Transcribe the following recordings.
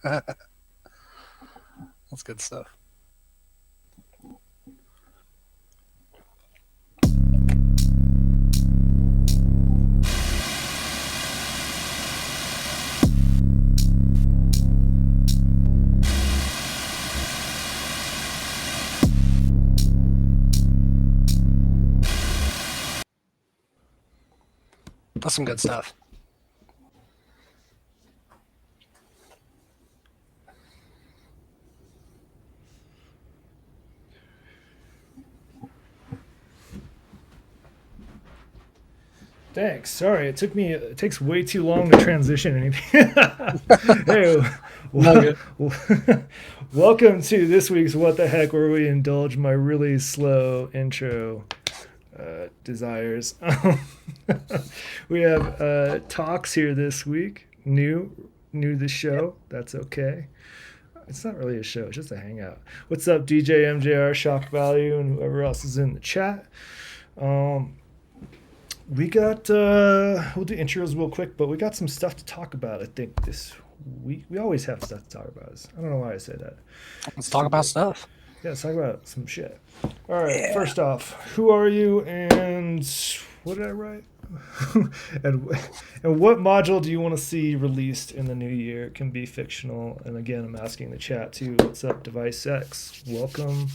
That's good stuff. That's some good stuff. Thanks. Sorry, it takes way too long to transition anything. Hey, No, welcome to this week's What the Heck, where we indulge my really slow intro desires. We have talks here this week. New to the show. That's okay. It's not really a show. It's just a hangout. What's up, DJ MJR, Shock Value, and whoever else is in the chat? Um, we got we'll do intros real quick, but we got some stuff to talk about. I think this week we always have stuff to talk about. I don't know why I say that. let's talk about stuff. Yeah, let's talk about some shit. All right. Yeah. First off, who are you, and what did I write? and what module do you want to see released in the new year? It can be fictional. And again, I'm asking the chat too. What's up, Device X? Welcome.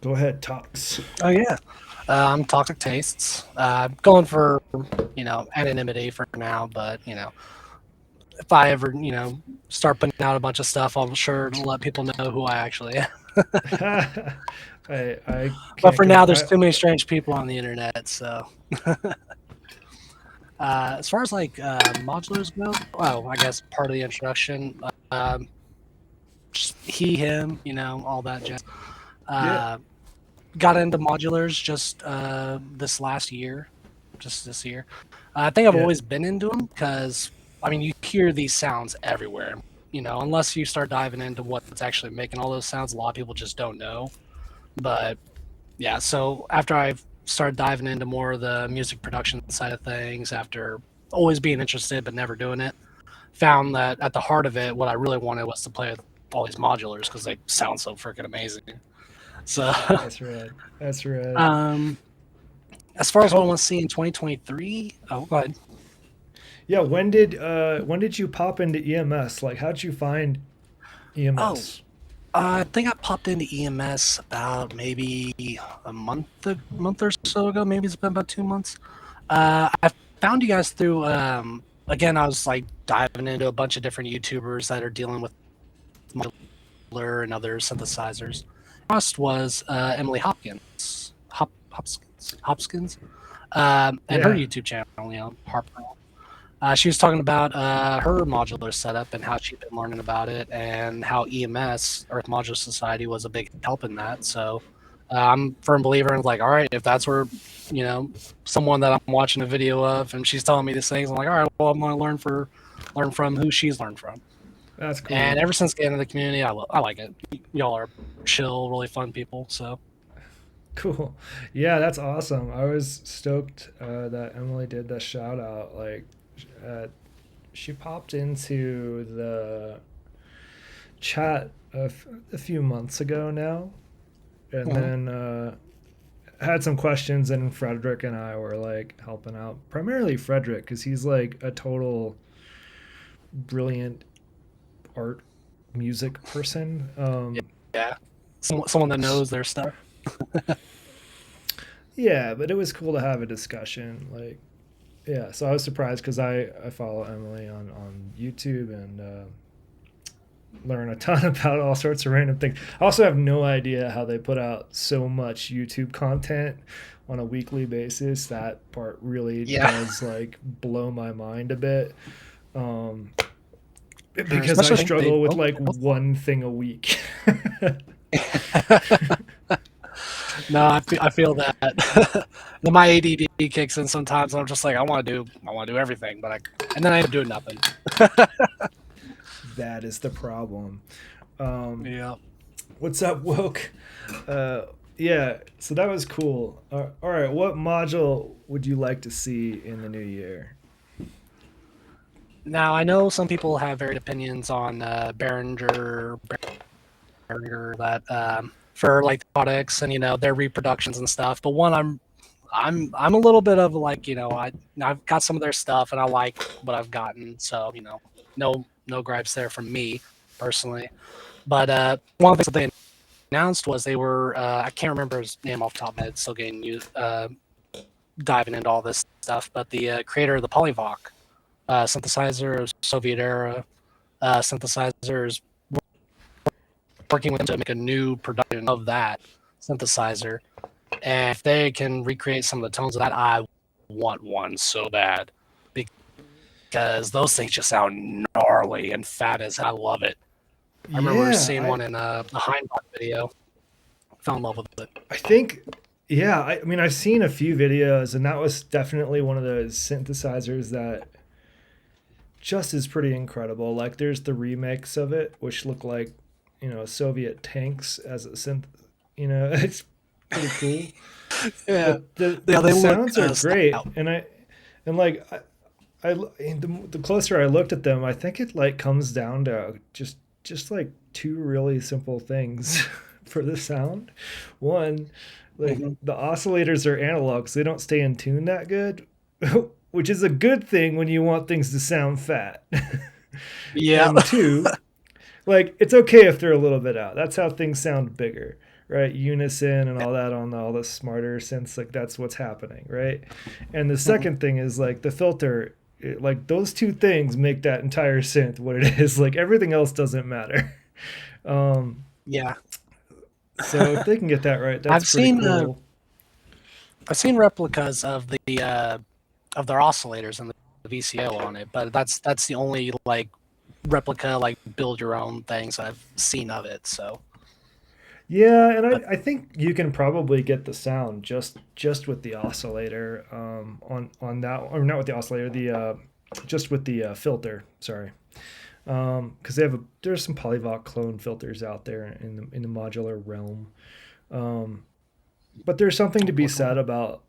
Go ahead, talks. Oh yeah. Toxic tastes. Going for anonymity for now, but if I ever start putting out a bunch of stuff, I'm sure to let people know who I actually am. I But for now, there's too many strange people on the internet. So, as far as modulars go, well, I guess part of the introduction, just he, him, all that jazz. Yeah. Got into modulars just this year. I think I've Yeah. always been into them because, I mean, you hear these sounds everywhere. Unless you start diving into what's actually making all those sounds, a lot of people just don't know. But yeah, so after I've started diving into more of the music production side of things, after always being interested but never doing it, found that at the heart of it, what I really wanted was to play with all these modulars because they sound so freaking amazing. So That's right. That's right. as far as what I want to see in 2023, oh, go ahead. Yeah. When did you pop into EMS? Like, how'd you find Oh, EMS? I think I popped into EMS about maybe a month or so ago. Maybe it's been about 2 months. I found you guys through. Again, I was like diving into a bunch of different YouTubers that are dealing with modular and other synthesizers. First was Emily Hopkins, and her Yeah. YouTube channel, Harper. She was talking about her modular setup and how she'd been learning about it, and how EMS, Earth Modular Society, was a big help in that. So I'm a firm believer in like, all right, if that's where someone that I'm watching a video of, and she's telling me these things, I'm like, all right, well, I'm going to learn from who she's learned from. That's cool. And ever since getting into the community, I like it. Y'all are chill, really fun people. So Cool. Yeah, that's awesome. I was stoked that Emily did the shout out. Like, uh, she popped into the chat a few months ago now, and mhm. then had some questions, and Frederick and I were like helping out. Primarily Frederick, because he's like a total brilliant art music person. Yeah, someone that knows their stuff. Yeah, but it was cool to have a discussion. Like, yeah, so I was surprised because I follow Emily on YouTube and learn a ton about all sorts of random things. I also have no idea how they put out so much YouTube content on a weekly basis. That part really Yeah, does like blow my mind a bit. Um, because I especially they struggle with both. like one thing a week. No, I feel that. Then my ADD kicks in sometimes. And I'm just like, I want to do everything, but and then I end up doing nothing. That is the problem. Um, Yeah. what's up, woke? Uh, yeah, so that was cool. All right, what module would you like to see in the new year? Now I know some people have varied opinions on Behringer that for like products and their reproductions and stuff. But one, I'm a little bit of like I've got some of their stuff and I like what I've gotten. So no gripes there from me personally. But one of the things that they announced was they were I can't remember his name off the top of my head. Still getting you diving into all this stuff. But the creator of the Polyvoc synthesizer, Soviet era synthesizers, working with them to make a new production of that synthesizer. And if they can recreate some of the tones of that, I want one so bad because those things just sound gnarly and fat as I love it. I remember Yeah, seeing one in a Heimbach video. Fell in love with it. I think, yeah, I mean, I've seen a few videos, and that was definitely one of those synthesizers that just is pretty incredible. Like, there's the remix of it, which look like, Soviet tanks as a synth. It's pretty cool. Yeah, But the yeah, the they look sounds are great, stout. and like the closer I looked at them, I think it like comes down to just like two really simple things for the sound. One, like Mm-hmm. the oscillators are analog, so they don't stay in tune that good, which is a good thing when you want things to sound fat. Yeah, And two, like it's okay if they're a little bit out. That's how things sound bigger, right? Unison and all that on all the smarter synths, like that's what's happening, right? And the mm-hmm. second thing is like the filter, like those two things make that entire synth what it is. Like everything else doesn't matter. Um, Yeah. so if they can get that right, that's I've pretty seen cool. I've seen replicas of their oscillators and the VCO on it, but that's the only like replica like build your own things I've seen of it. So, Yeah, and but I think you can probably get the sound just with the oscillator on that, or not with the oscillator, the just with the filter. Sorry, because there's some Polyvoc clone filters out there in the modular realm. Um, but there's something to I'll be look 'em said up. about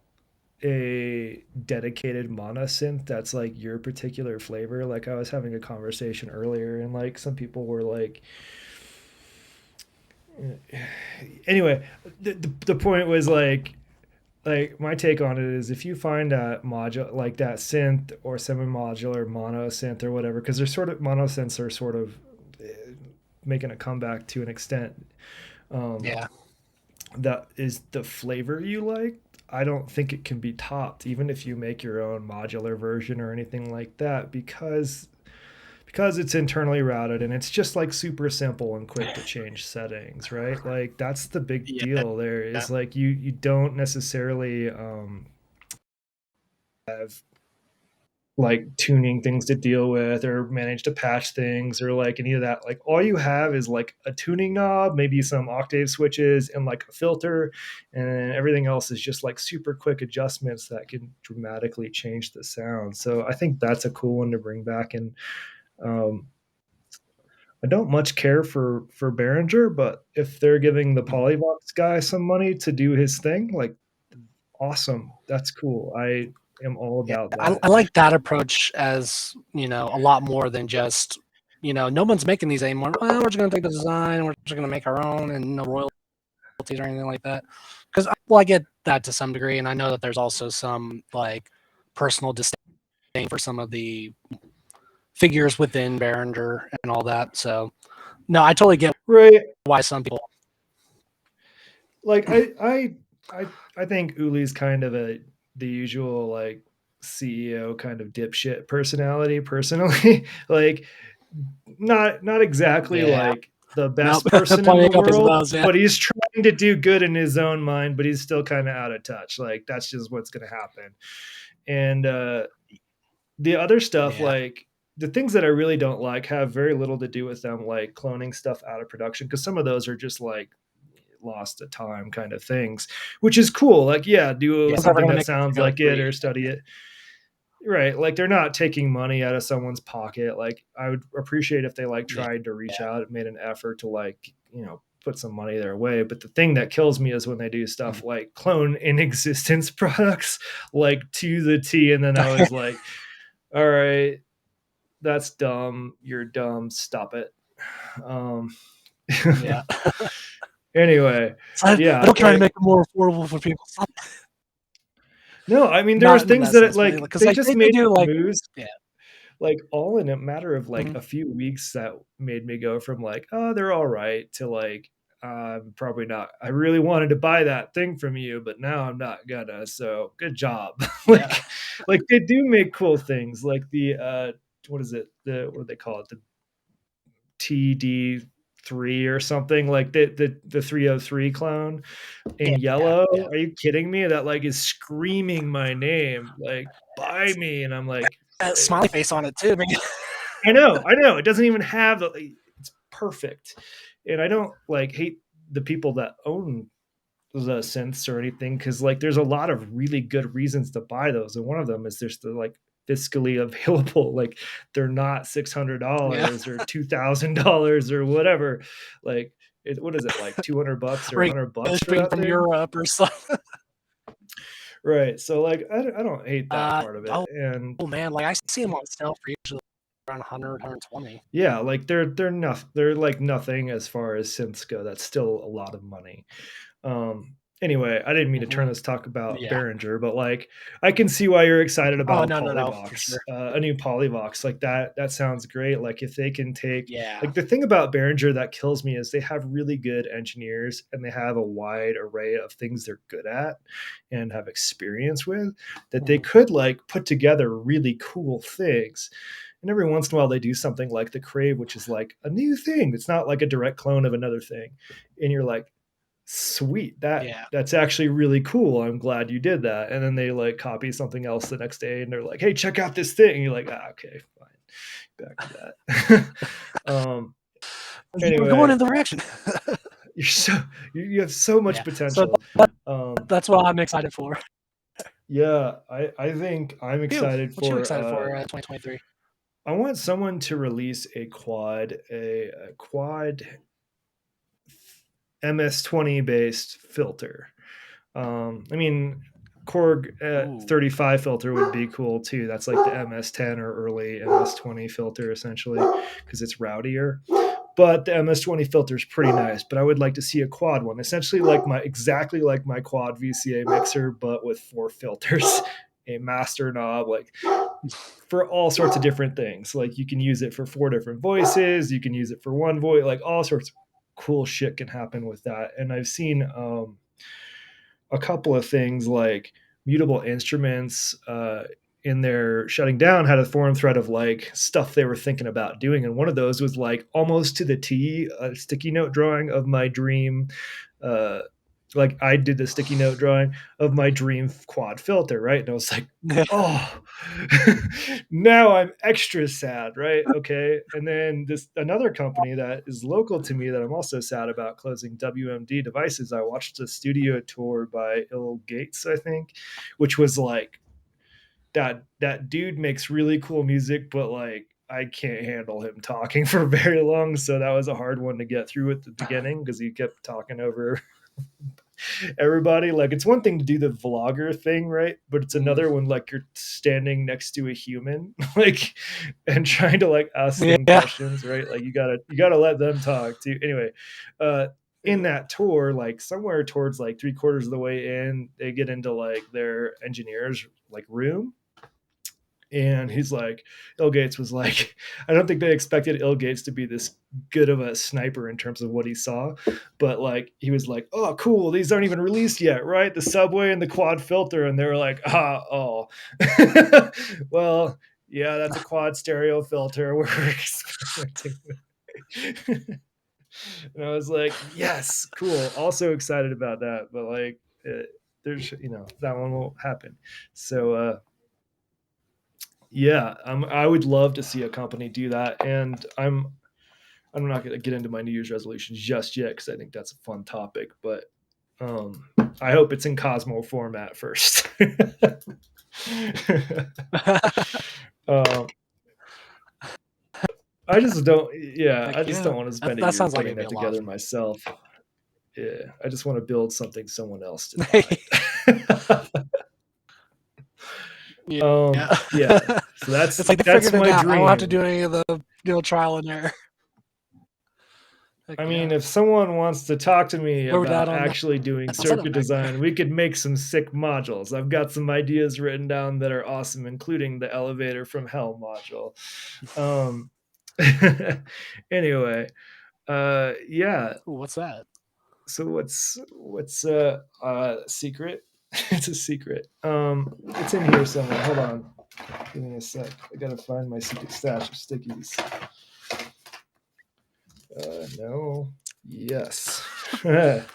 a dedicated monosynth that's like your particular flavor. Like I was having a conversation earlier, and like some people were like, anyway, the point was like my take on it is if you find that module like that synth or semi-modular mono synth or whatever, because they're sort of mono synths are sort of making a comeback to an extent, um, Yeah, that is the flavor you like. I don't think it can be topped even if you make your own modular version or anything like that, because it's internally routed and it's just like super simple and quick to change settings, right? Like that's the big yeah, deal there is like you don't necessarily have like tuning things to deal with or manage to patch things or like any of that. Like all you have is like a tuning knob, maybe some octave switches and like a filter, and everything else is just like super quick adjustments that can dramatically change the sound. So I think that's a cool one to bring back. And um, I don't much care for Behringer, but if they're giving the Polyvox guy some money to do his thing, like awesome, that's cool. I am all yeah. about I that. like that approach as a lot more than just no one's making these anymore. Well, we're just gonna take the design, we're just gonna make our own, and no royalties or anything like that. Because I get that to some degree, and I know that there's also some like personal disdain for some of the figures within Behringer and all that. So no, I totally get Right. why some people. Like I think Uli's kind of the usual like CEO kind of dipshit personality personally. Like not exactly Yeah, like the nope. best person in Plenty the of companies of world, those. Yeah, but he's trying to do good in his own mind, but he's still kind of out of touch. Like that's just what's going to happen. And the other stuff, yeah, like the things that I really don't like have very little to do with them like cloning stuff out of production, because some of those are just like lost to time kind of things, which is cool. Like, yeah, do yeah. It's never something gonna that make sounds go like it free. or study it. Right. Like they're not taking money out of someone's pocket. Like I would appreciate if they like Yeah, tried to reach yeah. out and made an effort to like, put some money their way. But the thing that kills me is when they do stuff Mhm. like clone in existence products like to the T. And then I was like, all right, that's dumb. You're dumb. Stop it. Um, Yeah. anyway, So I yeah, don't try to like make it more affordable for people. Stop. no, I mean there was Not in things that that sense, but like because they like just they made do like moves yeah. like all in a matter of like Mhm. a few weeks that made me go from like oh they're all right to like probably not. I really wanted to buy that thing from you, but now I'm not gonna. So good job. Yeah. like they do make cool things like the what is it? The what do they call it? The TD3 or something like the 303 clone Yeah. in Yeah. yellow. Yeah. Are you kidding me? That like is screaming my name, like buy me, and I'm like, Smiley face on it too. I mean, I know. It doesn't even have the. It's perfect, and I don't like hate the people that own the synths or anything because like there's a lot of really good reasons to buy those, and one of them is just the like fiscally available. Like they're not yeah. $600 or $2,000 or whatever. Like what is it like $200 or Or you $100 for bring that from thing? Europe or something. Right. So like I don't hate that part of it, Oh, and oh man, like I see them on sale for usually around 100, 120. yeah, like they're like nothing as far as synths go. That's still a lot of money. Anyway, I didn't mean to turn Hmm. this talk about Yeah. Behringer, but like I can see why you're excited Oh about no, no, no, for Polyvox, sure. a new Polyvox like that sounds great. Like if they can take Yeah. like the thing about Behringer that kills me is they have really good engineers and they have a wide array of things they're good at and have experience with that they Mhm. could like put together really cool things. And every once in a while they do something like the Crave, which is like a new thing. It's not like a direct clone of another thing. And you're like, sweet, Yeah. that's actually really cool. I'm glad you did that. And then they like copy something else the next day and they're like, hey, check out this thing. And you're like, okay, fine. Back to that. um You were going anyway, in the direction. you're so you have so much Yeah. So potential. that's what I'm excited for. Yeah, I think I'm You, excited what you for excited for 2023? I want someone to release a quad MS-20 based filter. I mean, Korg Ooh. 35 filter would be cool too. That's like the MS-10 or early MS-20 filter essentially because it's rowdier. But the MS-20 filter is pretty nice. But I would like to see a quad one, essentially like my exactly like my quad VCA mixer, but with 4 filters, a master knob, like for all sorts of different things. Like you can use it for 4 different voices, you can use it for one voice, like all sorts of cool shit can happen with that. And I've seen a couple of things like Mutable Instruments in their shutting down had a forum thread of like stuff they were thinking about doing, and one of those was like almost to the T a sticky note drawing of my dream. Uh, like I did the sticky note drawing of my dream quad filter, right? And I was like, oh, now I'm extra sad, right? Okay. And then this another company that is local to me that I'm also sad about closing, WMD Devices. I watched a studio tour by Il Gates, I think, which was like that dude makes really cool music, but like I can't handle him talking for very long. So that was a hard one to get through at the beginning because he kept talking over everybody. Like it's one thing to do the vlogger thing, right? But it's Mm. another when like you're standing next to a human, like and trying to like ask them Yeah. questions, right? Like you gotta let them talk too. Anyway, uh in that tour, like somewhere towards like 3/4 of the way in, they get into like their engineers like room, and he's like, Il Gates was like, I don't think they expected Il Gates to be this good of a sniper in terms of what he saw, but like he was like, oh cool, these aren't even released yet, right? The subway and the quad filter, and they were like, oh well, yeah, that's a quad stereo filter we're experimenting with. And I was like, yes, cool, also excited about that, but like there's that one won't happen. So yeah, I would love to see a company do that, and I'm not going to get into my New Year's resolutions just yet because I think that's a fun topic, but um, I hope it's in Cosmo format first. um, I just don't. Yeah, I Like just yeah, don't want to spend a that year sounds like putting it'd be that a lot of together fun. myself. Yeah, I just want to build something someone else did not. Yeah. Yeah. So It's like they that's figured it my out. I don't have to dream. do any of the trial and error. Heck I mean, yeah. if someone wants to talk to me Where would that about on that? actually doing I'll send circuit them back. design, we could make some sick modules. I've got some ideas written down that are awesome, including the elevator from hell module. Um, anyway, yeah. Ooh, what's that? So what's secret? It's a secret. It's in here somewhere. Hold on. Give me a sec. I gotta find my secret stash of stickies. No. Yes. I've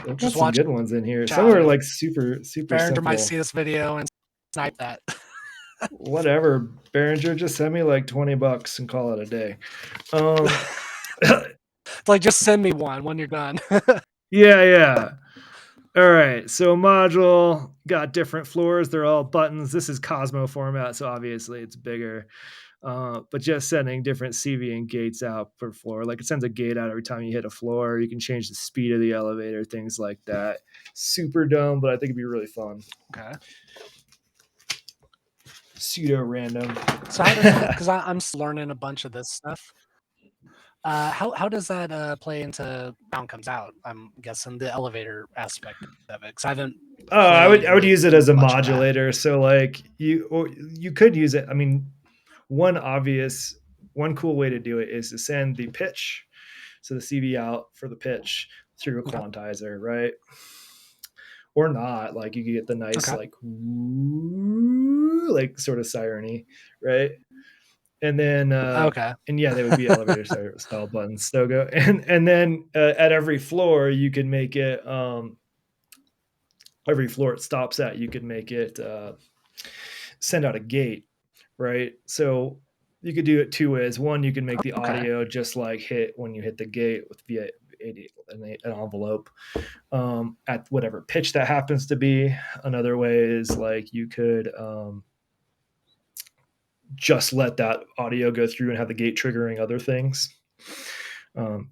got Just some watch good ones in here. Some out. are You know, like super Behringer might simple. see this video and snipe that. Whatever. Behringer, just send me like $20 and call it a day. It's like, just send me one when you're done. Yeah. All right. So module got different floors. They're all buttons. This is Cosmo format, so obviously it's bigger. But just sending different CV and gates out per floor. Like it sends a gate out every time you hit a floor. You can change the speed of the elevator, things like that. Super dumb, but I think it'd be really fun. Okay. Pseudo random. So how does that? Because I'm still learning a bunch of this stuff. How does that play into sound comes out? I'm guessing the elevator aspect of it, because I haven't I played would with use it as a much of that. modulator. So like you could use it. I mean, one cool way to do it is to send the pitch, so the CV out for the pitch through a Okay. quantizer, right? Or not. Like you could get the nice Okay. like sort of siren-y, right? And then Okay. and yeah, they would be elevator style buttons. So go and then at every floor you can make it every floor it stops at, you could make it send out a gate, right? So you could do it two ways. One, you can make the Okay. audio just like hit when you hit the gate with via an envelope at whatever pitch that happens to be. Another way is like you could just let that audio go through and have the gate triggering other things.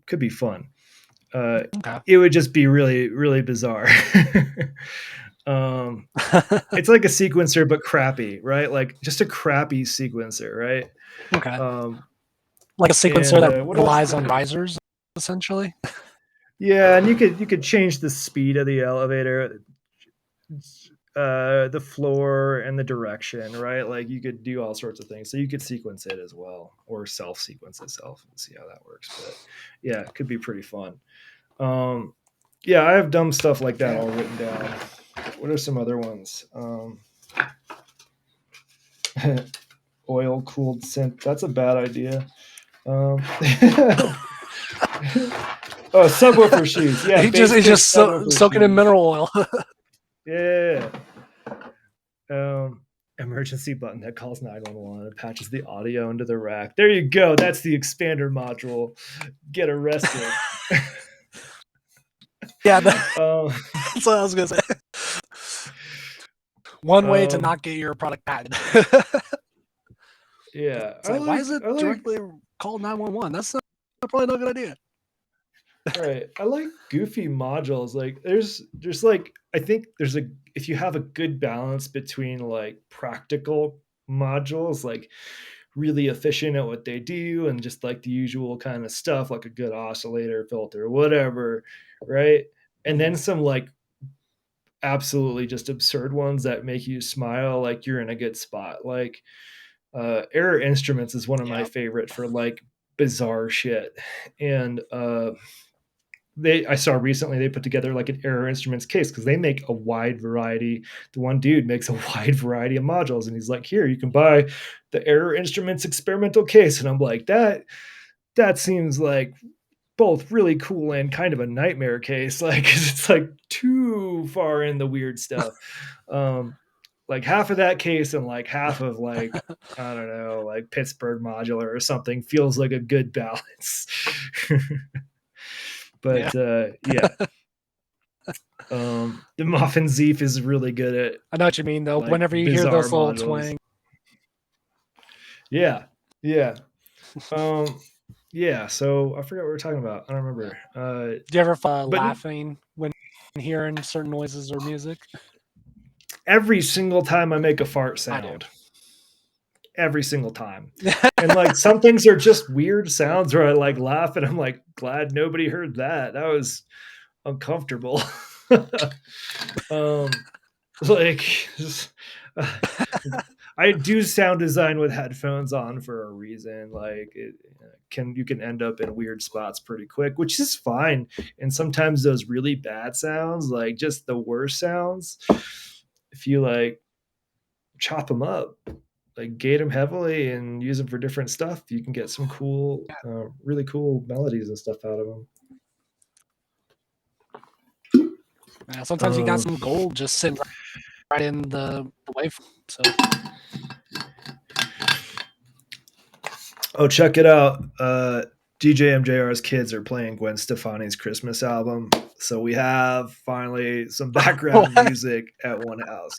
Could be fun. Okay. It would just be really bizarre. um, it's like a sequencer but crappy, right? Like just a crappy sequencer, right? Okay. Um, Like a sequencer and that what else? relies on risers, essentially. Yeah, and you could change the speed of the elevator, the floor, and the direction, right? Like you could do all sorts of things. So you could sequence it as well, or self sequence itself and see how that works. But yeah, it could be pretty fun. Um, yeah, I have dumb stuff like that all written down. What are some other ones? Oil cooled synth. That's a bad idea. Um, oh, subwoofer shoes. Yeah, bass He's kick just subwoofer soaking in shoes. mineral oil. Yeah. Emergency button that calls 911 and patches the audio into the rack. There you go. That's the expander module. Get arrested. Yeah, um, that's what I was gonna say. One way to um, not get your product patented. yeah, It's like, why is it I like directly called 911? That's probably not a good idea. right. I like goofy modules. Like there's like I think there's a if you have a good balance between like practical modules, like really efficient at what they do, and just like the usual kind of stuff, like a good oscillator, filter, whatever, right? And then Mhm. some like absolutely just absurd ones that make you smile, like you're in a good spot. Like Error Instruments is one of my Yeah. favorite for like bizarre shit. And they I saw recently they put together like an Error Instruments case because they make a wide variety. The one dude makes a wide variety of modules, and he's like, "Here, you can buy the Error Instruments experimental case." And I'm like, that seems like both really cool and kind of a nightmare case. Like it's like too far in the weird stuff. Like half of that case and like half of like I don't know, like Pittsburgh Modular or something feels like a good balance. Yeah. But yeah, the Muffin Zeef is really good at I know what you mean, though. like Whenever you hear bizarre those little modules. twang, Yeah, yeah, um, yeah. So I forgot what we were talking about. I don't remember. do you ever But laughing when hearing certain noises or music? every single time I make a fart I do. sound. Every single time. And like some things are just weird Yeah. sounds where I like laugh and I'm like glad nobody heard that. That was uncomfortable. um like just, uh, I do sound design with headphones on for a reason. Like it can you can end up in weird spots pretty quick, which is fine. And sometimes those really bad sounds, like just the worst sounds, if you like chop them up, like gate them heavily and use them for different stuff, you can get some cool, really cool melodies and stuff out of them. Yeah, sometimes you got Um, some gold just sitting right in the waveform. So oh, check it out. DJ MJR's kids are playing Gwen Stefani's Christmas album. So we have finally some background music at one house.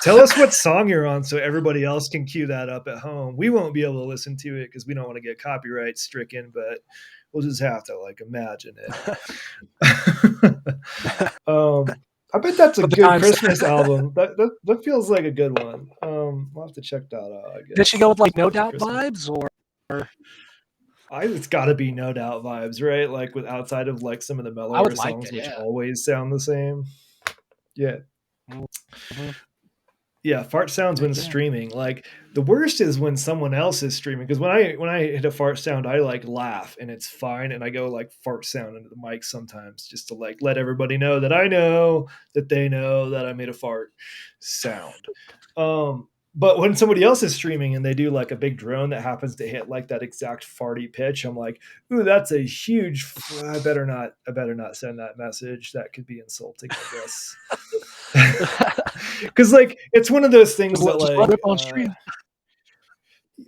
Tell us what song you're on so everybody else can cue that up at home. We won't be able to listen to it because we don't want to get copyright stricken, but we'll just have to like imagine it. I bet that's a but the good times Christmas album. That feels like a good one. We'll have to check that out, I did she go guess. with like No For Doubt Christmas. vibes or It's got to be No Doubt vibes, right? Like with outside of like some of the I mellower would like songs, it, which yeah. always sound the same. Yeah, Mm-hmm. yeah. Fart sounds when Yeah. streaming. Like the worst is when someone else is streaming. Because when I hit a fart sound, I like laugh and it's fine, and I go like fart sound into the mic sometimes just to like let everybody know that they know that I made a fart sound. But when somebody else is streaming and they do like a big drone that happens to hit like that exact farty pitch, I'm like, ooh, that's a huge. I better not. I better not send that message. That could be insulting, I guess. Because like it's one of those things that Just let like, rip on stream.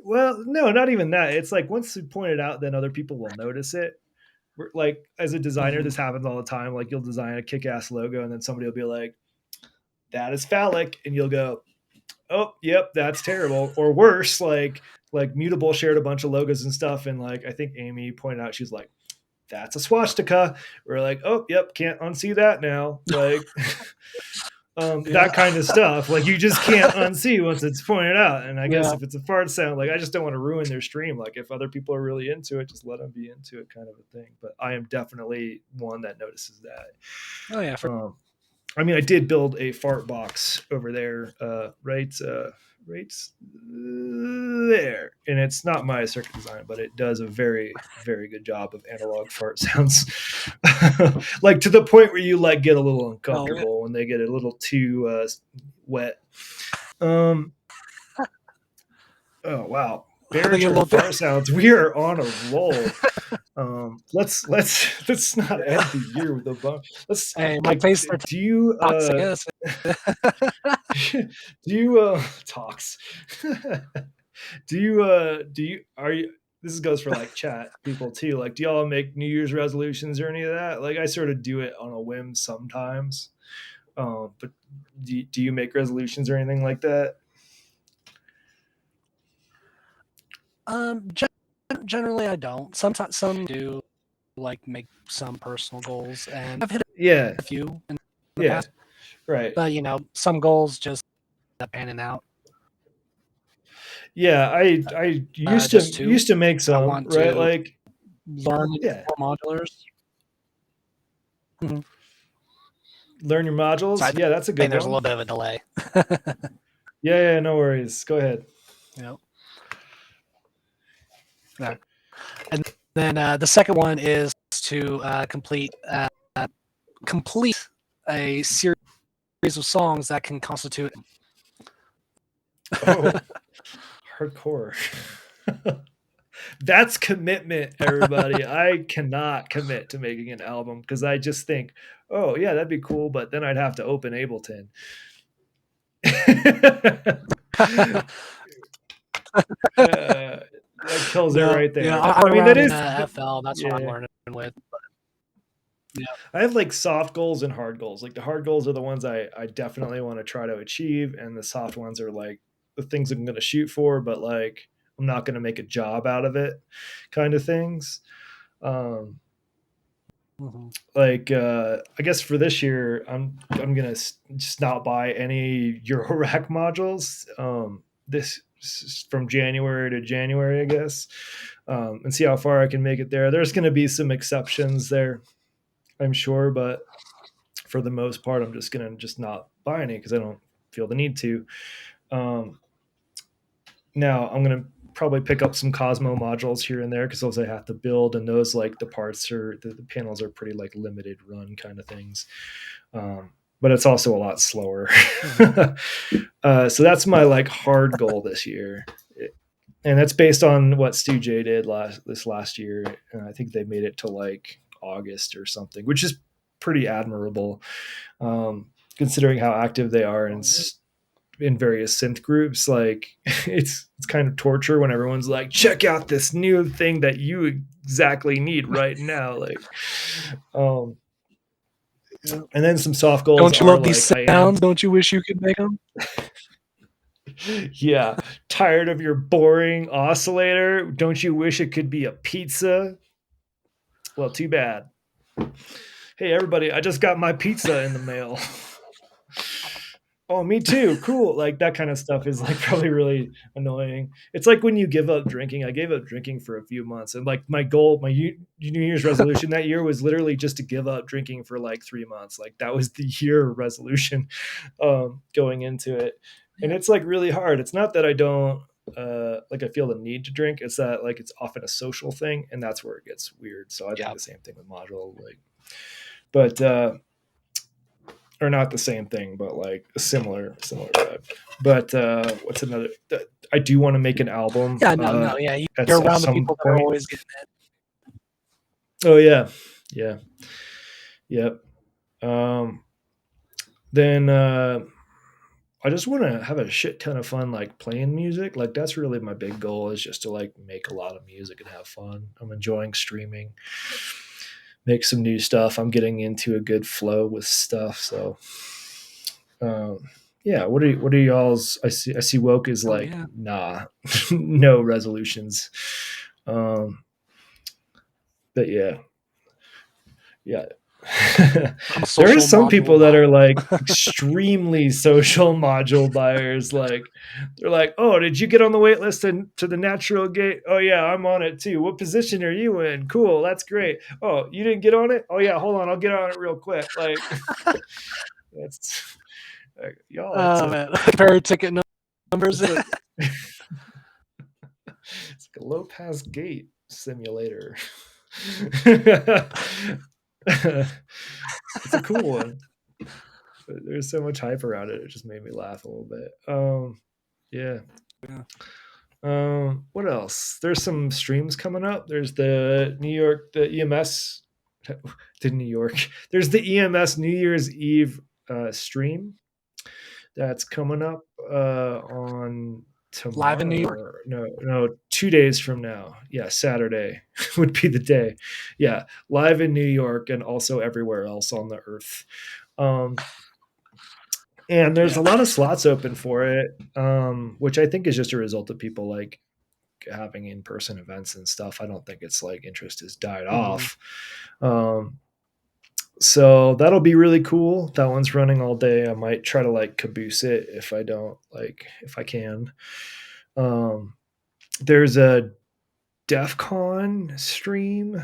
well, no, not even that. It's like once you point it out, then other people will notice it. Like as a designer, Mm-hmm. this happens all the time. Like you'll design a kick-ass logo, and then somebody will be like, "That is phallic," and you'll go, oh yep, that's terrible. Or worse, like Mutable shared a bunch of logos and stuff, and like I think Amy pointed out, she's like, that's a swastika. We're like, oh yep, can't unsee that now. Like Yeah. that kind of stuff, like you just can't unsee once it's pointed out. And I guess Yeah. if it's a fart sound, like I just don't want to ruin their stream. Like if other people are really into it, just let them be into it, kind of a thing. But I am definitely one that notices that. Oh yeah. I mean, I did build a fart box over there, right there, and it's not my circuit design, but it does a very, very good job of analog fart sounds, like to the point where you like get a little Oh yeah. uncomfortable when they get a little too wet. Um. Oh wow, They get a baritone little bit fart sounds. We are on a roll. Let's not end the year with a bump. Let's hey, my like, tastes are do you toxic, I guess. do you talks? Do you are you this goes for like chat people too. Like do y'all make New Year's resolutions or any of that? Like I sort of do it on a whim sometimes. But do you make resolutions or anything like that? Um, gen- Generally I don't. Sometimes some do like make some personal goals, and I've hit Yeah, a few in the yeah, past. right. But some goals just end up panning out. Yeah, I Just two. used to make I some, want right? to Like learn yeah, more modulars. Mhm. learn your So I modules. Yeah, that's a think good there's a one. little bit of a delay. Yeah, yeah, no worries. Go ahead. you know. Yeah. And then the second one is to complete a series of songs that can constitute. Oh, hardcore. That's commitment, everybody. I cannot commit to making an album because I just think, oh yeah, that'd be cool, but then I'd have to open Ableton. That kills it No, right yeah, there. I I run mean, that around in is, FL. That's what I'm yeah. learning with. Yeah. I have like soft goals and hard goals. Like the hard goals are the ones I definitely want to try to achieve, and the soft ones are like the things I'm going to shoot for, but like I'm not going to make a job out of it, kind of things. Um, Mhm. like I guess for this year, I'm gonna just not buy any Eurorack modules. This from January to January, I guess, and see how far I can make it there. There's going to be some exceptions there, I'm sure, but for the most part, I'm just gonna just not buy any because I don't feel the need to. Um, Now I'm gonna probably pick up some Cosmo modules here and there because those I have to build, and those like the parts are the panels are pretty like limited run kind of things. But it's also a lot slower. So that's my like hard goal this year, and that's based on what Stu J did last year. I think they made it to like August or something, which is pretty admirable, considering how active they are in various synth groups. Like it's kind of torture when everyone's like, check out this new thing that you exactly need right now. Like, um, Yeah. and then some soft goals Don't you are love these like I am, sounds? Don't you wish you could make them? yeah, tired of your boring oscillator. Don't you wish it could be a pizza? Well, too bad. Hey, everybody, I just got my pizza in the mail. Oh, me too. Cool. Like that kind of stuff is like probably really annoying. It's like when you give up drinking. I gave up drinking for a few months, and like my goal, my New Year's resolution that year was literally just to give up drinking for like 3 months. Like that was the year resolution, going into it. And Yeah. it's like really hard. It's not that I don't like I feel the need to drink. It's that like it's often a social thing, and that's where it gets weird. So I think Yeah. the same thing with module, like, but or not the same thing, but like a similar vibe. But what's another? I do want to make an album Yeah. No. Yeah. You're at around the some people that are point. always getting it. Oh yeah, yeah, yep. Um, then I just want to have a shit ton of fun, like playing music. Like that's really my big goal is just to like make a lot of music and have fun. I'm enjoying streaming, make some new stuff. I'm getting into a good flow with stuff, so Um, yeah, what are y'all's? I see woke is Oh like yeah. nah, no resolutions. Um, but yeah, yeah. I'm a There are social some module people that buyer. are like extremely social module buyers. Like they're like, oh, did you get on the wait list to the natural gate? Oh yeah, I'm on it too. What position are you in? Cool, that's great. Oh, you didn't get on it? Oh yeah, hold on, I'll get on it real quick. Like that's like, y'all. Man. Compare ticket numbers. It's like it's like a low pass gate simulator. It's a cool one. But there's so much hype around it. It just made me laugh a little bit. Yeah. Yeah. What else? There's some streams coming up. There's the EMS, to New York. There's the EMS New Year's Eve stream that's coming up on Live in New York. tomorrow. No, 2 days from now. Yeah, Saturday would be the day. Yeah, live in New York and also everywhere else on the earth. Um, and there's Yeah. a lot of slots open for it, which I think is just a result of people like having in-person events and stuff. I don't think it's like interest has died Mm-hmm. off. Um, so that'll be really cool. That one's running all day. I might try to like caboose it if I don't like if I can. Um, there's a DEF CON stream,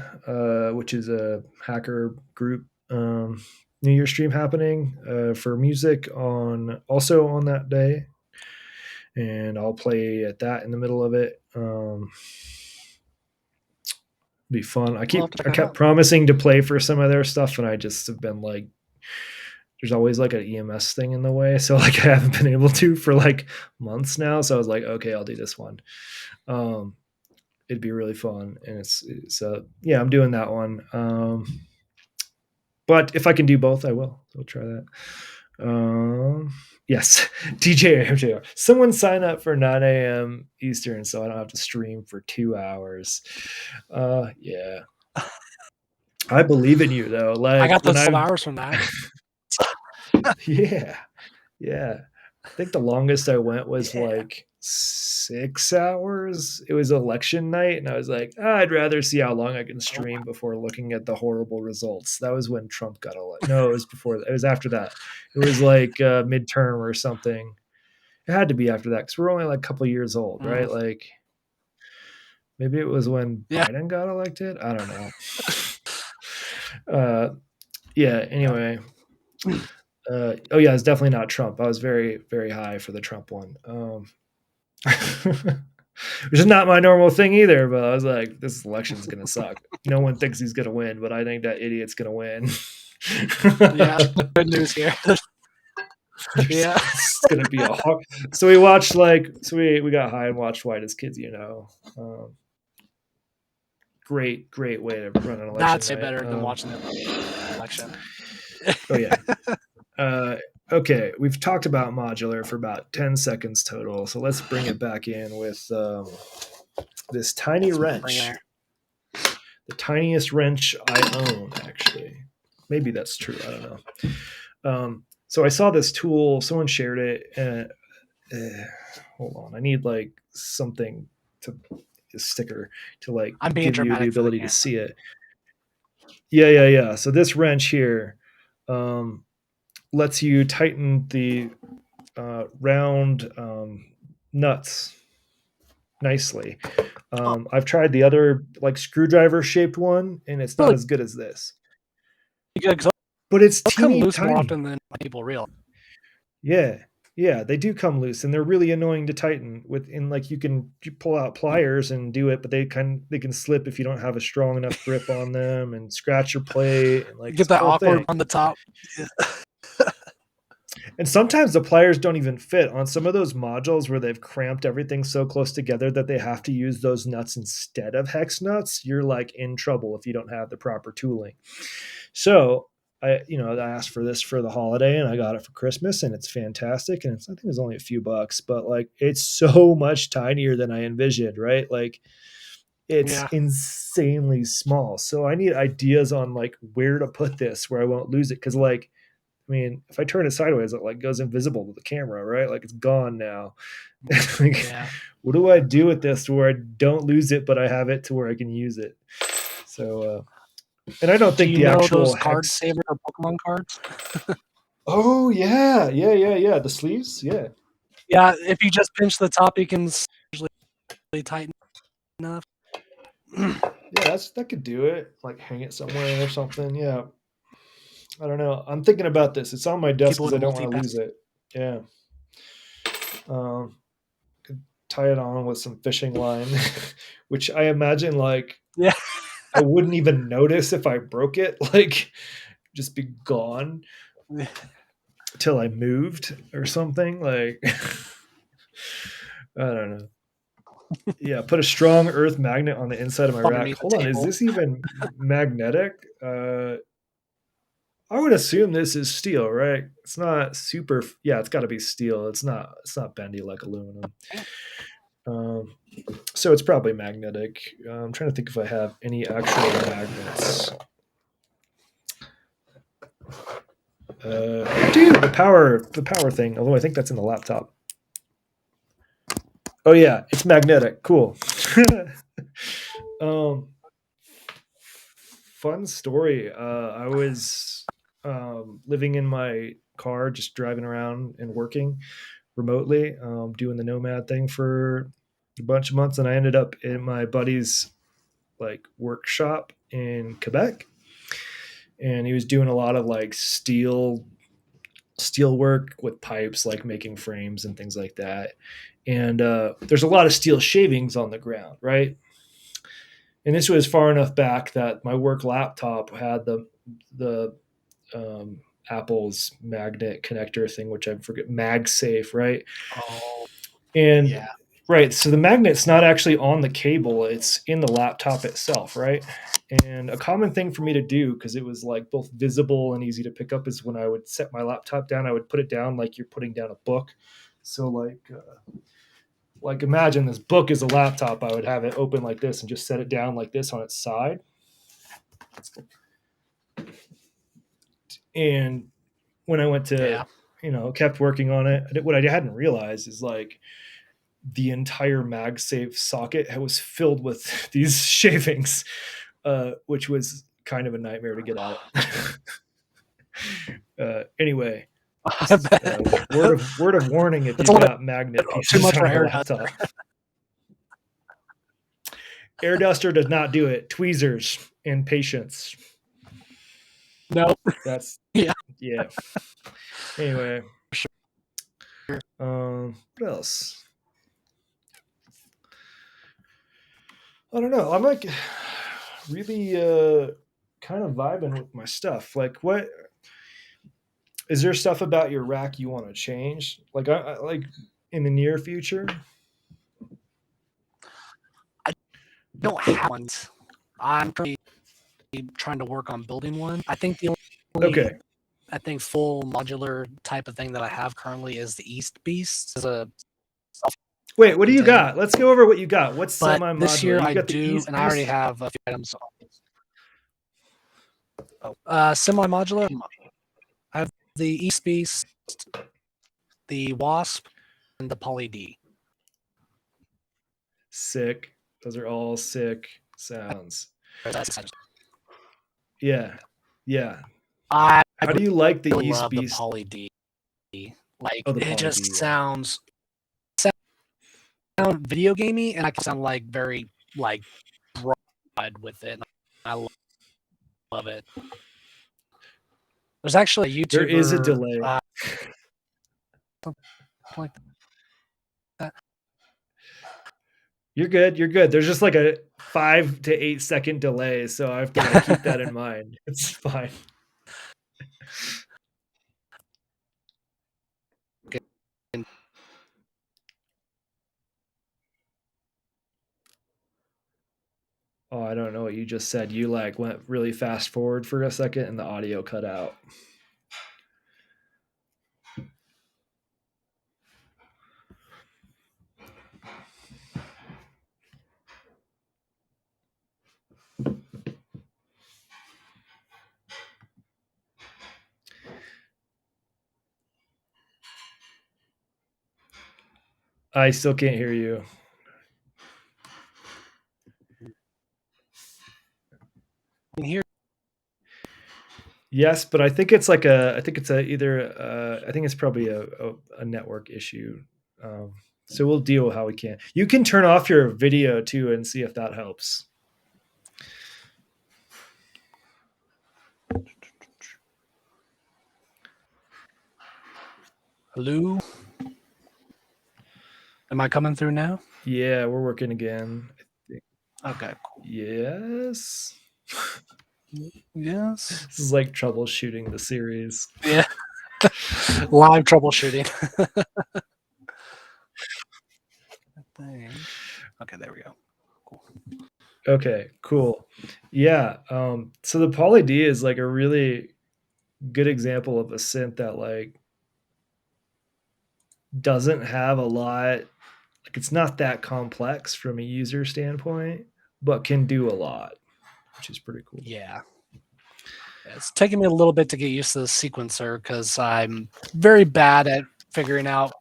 which is a hacker group New Year stream happening for music on also on that day, and I'll play at that in the middle of it. Be fun. I'll have to check I that kept out. promising to play for some of their stuff, and I just have been like, there's always like an EMS thing in the way, so like I haven't been able to for like months now. So I was like, okay, I'll do this one. Um, it'd be really fun, and it's yeah, I'm doing that one. But if I can do both, I will. So I'll try that. Yes, DJ MJR. Someone sign up for 9 a.m. Eastern so I don't have to stream for 2 hours. Yeah. I believe in you though. I Like got when those 12 I've hours from that. yeah, yeah. I think the longest I went was Yeah. like 6 hours. It was election night, and I was like, I'd rather see how long I can Oh, stream before looking at the horrible results. That was when Trump got elected. No, it was before. It was after that. It was like midterm or something. It had to be after that because we're only like a couple years old, right? Like maybe it was when yeah. Biden got elected. I don't know. Yeah. Yeah. Anyway. Oh yeah, it's definitely not Trump. I was very, very high for the Trump one. Which is not my normal thing either, but I was like, this election's gonna suck. No one thinks he's gonna win, but I think that idiot's gonna win. Yeah. Good news here. Yeah. It's gonna be a hard. So we watched we got high and watched White as Kids, great way to run an election That's way night. better than watching the election. Oh yeah. Okay, we've talked about modular for about 10 seconds total, so let's bring it back in with this tiny wrench. The tiniest wrench I own, actually. Maybe that's true. I don't know. So I saw this tool. Someone shared it. And, hold on. I need like something to a sticker to like I'm being give you the dramatic for the ability to camera. see it. Yeah. So this wrench here lets you tighten the round nuts nicely. Oh, I've tried the other like screwdriver shaped one, and it's not really as good as this. good. 'Cause But it's those come teeny loose more tiny. often than people realize. Yeah. Yeah, they do come loose and they're really annoying to tighten with in like you pull out pliers and do it, but they can slip if you don't have a strong enough grip on them and scratch your plate and You like get it's a that whole awkward thing. on the top. Yeah. And sometimes the pliers don't even fit on some of those modules where they've cramped everything so close together that they have to use those nuts instead of hex nuts. You're like in trouble if you don't have the proper tooling. So I asked for this for the holiday and I got it for Christmas and it's fantastic. And I think it was only a few bucks, but like it's so much tinier than I envisioned, right? Like it's Yeah. insanely small. So I need ideas on like where to put this where I won't lose it. Cause like, I mean, if I turn it sideways, it like goes invisible to the camera, right? Like it's gone now. Like, Yeah. what do I do with this to where I don't lose it, but I have it to where I can use it? So, and I don't Do think you the know actual those card hex. saver or Pokemon cards? Oh yeah. The sleeves, yeah, Yeah. If you just pinch the top, you can usually tighten enough. yeah. That could do it. Like hang it somewhere or something. Yeah, I don't know. I'm thinking about this. It's on my desk Keep it because with I a don't want to multi-pass. lose it. Yeah. Could tie it on with some fishing line, which I imagine like Yeah. I wouldn't even notice if I broke it. Like just be gone till I moved or something. Like I don't know. Yeah, put a strong earth magnet on the inside of my rack. Underneath the Hold on, is table. this even magnetic? I would assume this is steel, right? It's not super. Yeah, it's got to be steel. It's not. It's not bendy like aluminum. Um, so it's probably magnetic. I'm trying to think if I have any actual magnets. Dude, the power thing. Although I think that's in the laptop. Oh yeah, it's magnetic. Cool. um, Fun story. I was living in my car, just driving around and working remotely, doing the nomad thing for a bunch of months, and I ended up in my buddy's like workshop in Quebec, and he was doing a lot of like steel work with pipes, like making frames and things like that. And there's a lot of steel shavings on the ground, right? And this was far enough back that my work laptop had the Apple's magnet connector thing, which I forget, MagSafe, right? Oh, And yeah. right, so the magnet's not actually on the cable; it's in the laptop itself, right? And a common thing for me to do, because it was like both visible and easy to pick up, is when I would set my laptop down, I would put it down like you're putting down a book. So like imagine this book is a laptop. I would have it open like this and just set it down like this on its side. And when I went to, Yeah. kept working on it, what I hadn't realized is like the entire MagSafe socket was filled with these shavings, which was kind of a nightmare to get out. Anyway, I bet. word of warning if It's a you've little got magnet bit too pieces much on for your air duster. laptop. Air duster does not do it. Tweezers and patience. No. That's Yeah. yeah. Anyway, Sure. what else? I don't know. I'm like really kind of vibing with my stuff. Like, what is there stuff about your rack you want to change? Like, I like in the near future. I don't have one. I'm currently trying to work on building one. I think the only, Okay. I think, full modular type of thing that I have currently is the East Beast as a Wait, what do you self-contained. got? Let's go over what you got. What's But this semi-modular? year You've I got the do, East and I already Beast. have a few items. Semi-modular. I have the East Beast, the Wasp, and the Poly D. Sick. Those are all sick sounds. I Yeah. Yeah. I How do you like the really East love the Beast? Poly D. Like Oh, the it Poly just D, yeah. sound video gamey, and I can sound like very like broad with it. I love it. There's actually a There is a YouTuber delay. like that. You're good. You're good. There's just like a 5 to 8 second delay, so I have to like keep that in mind. It's fine. Oh, I don't know what you just said. You like went really fast forward for a second and the audio cut out. I still can't hear you. Here, Yes, but I think it's like a. I think it's a either. I think it's probably a network issue. Um, so we'll deal with how we can. You can turn off your video too and see if that helps. hello. Am I coming through now? Yeah, we're working again. Okay, cool. Yes. Yes. This is like troubleshooting the series. Yeah. Live troubleshooting. Okay, there we go. Cool. Okay, cool. Yeah. So the Poly D is like a really good example of a synth that like doesn't have a lot, like it's not that complex from a user standpoint, but can do a lot, which is pretty cool. Yeah. It's taken me a little bit to get used to the sequencer because I'm very bad at figuring out,